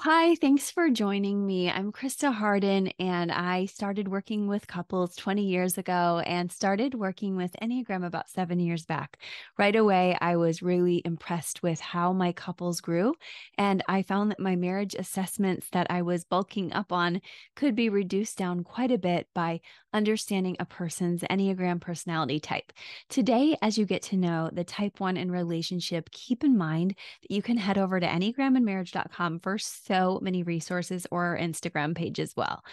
Hi, thanks for joining me. I'm Krista Harden, and I started working with couples 20 years ago and started working with Enneagram about 7 years back. Right away, I was really impressed with how my couples grew, and I found that my marriage assessments that I was bulking up on could be reduced down quite a bit by understanding a person's Enneagram personality type. Today, as you get to know the type 1 in relationship, keep in mind that you can head over to enneagramandmarriage.com for so many resources or our Instagram page as well.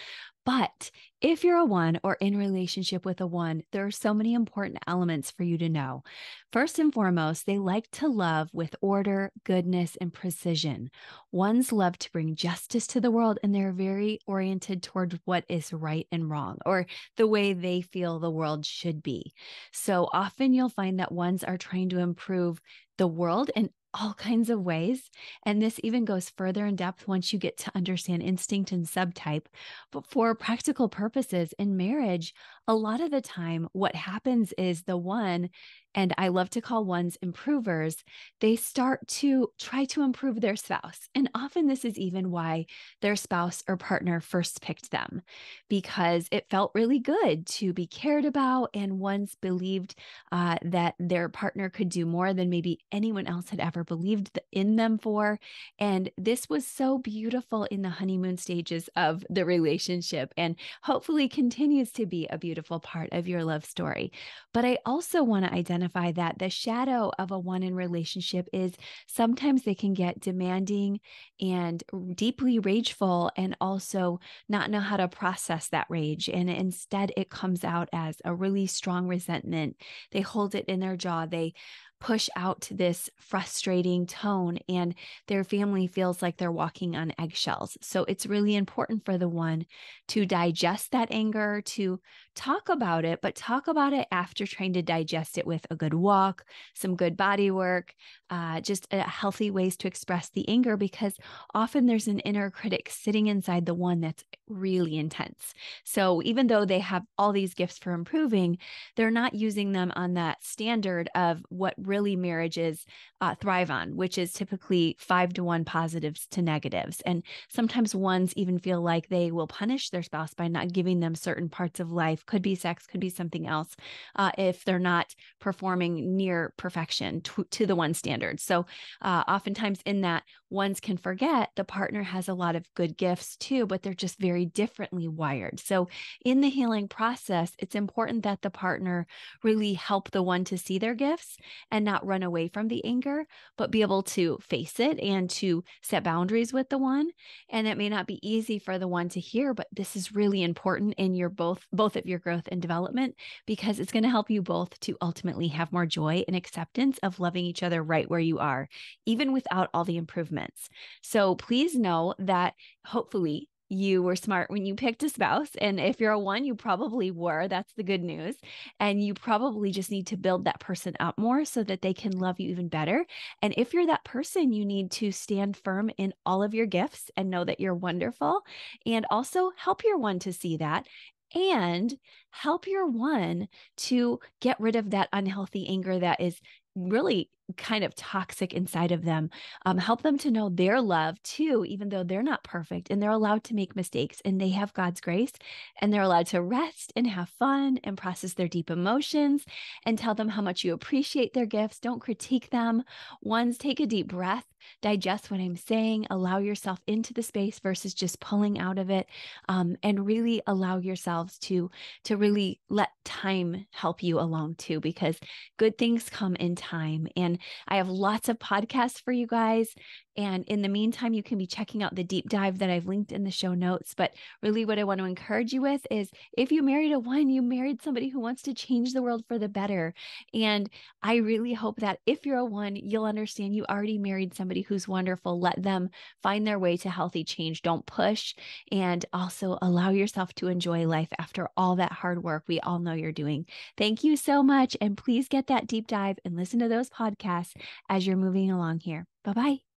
But if you're a one or in relationship with a one, there are so many important elements for you to know. First and foremost, they like to love with order, goodness, and precision. Ones love to bring justice to the world, and they're very oriented toward what is right and wrong, or the way they feel the world should be. So often you'll find that ones are trying to improve the world in all kinds of ways. And this even goes further in depth once you get to understand instinct and subtype. But for practical purposes in marriage, a lot of the time, what happens is the one, and I love to call ones improvers, they start to try to improve their spouse. And often this is even why their spouse or partner first picked them, because it felt really good to be cared about. And ones believed that their partner could do more than maybe anyone else had ever believed in them for. And this was so beautiful in the honeymoon stages of the relationship, and hopefully continues to be a beautiful part of your love story. But I also want to identify that the shadow of a one in relationship is sometimes they can get demanding and deeply rageful, and also not know how to process that rage. And instead, it comes out as a really strong resentment. They hold it in their jaw. They push out this frustrating tone, and their family feels like they're walking on eggshells. So it's really important for the one to digest that anger, to talk about it, but talk about it after trying to digest it with a good walk, some good body work, just healthy ways to express the anger, because often there's an inner critic sitting inside the one that's really intense. So even though they have all these gifts for improving, they're not using them on that standard of what really marriages thrive on, which is typically 5-to-1 positives to negatives. And sometimes ones even feel like they will punish their spouse by not giving them certain parts of life, could be sex, could be something else, if they're not performing near perfection to the one standard. So oftentimes in that, ones can forget the partner has a lot of good gifts too, but they're just very differently wired. So in the healing process, it's important that the partner really help the one to see their gifts and not run away from the anger, but be able to face it and to set boundaries with the one. And it may not be easy for the one to hear, but this is really important in your both of your growth and development, because it's going to help you both to ultimately have more joy and acceptance of loving each other right where you are, even without all the improvements. So please know that hopefully you were smart when you picked a spouse. And if you're a one, you probably were. That's the good news. And you probably just need to build that person up more so that they can love you even better. And if you're that person, you need to stand firm in all of your gifts and know that you're wonderful. And also help your one to see that, and help your one to get rid of that unhealthy anger that is really kind of toxic inside of them. Help them to know they're loved too, even though they're not perfect, and they're allowed to make mistakes, and they have God's grace, and they're allowed to rest and have fun and process their deep emotions, and tell them how much you appreciate their gifts. Don't critique them. Ones, take a deep breath, digest what I'm saying, allow yourself into the space versus just pulling out of it, and really allow yourselves to really let time help you along too, because good things come in time. And I have lots of podcasts for you guys. And in the meantime, you can be checking out the deep dive that I've linked in the show notes. But really, what I want to encourage you with is, if you married a one, you married somebody who wants to change the world for the better. And I really hope that if you're a one, you'll understand you already married somebody who's wonderful. Let them find their way to healthy change. Don't push. And also allow yourself to enjoy life after all that hard work we all know you're doing. Thank you so much. And please get that deep dive and listen to those podcasts as you're moving along here. Bye-bye.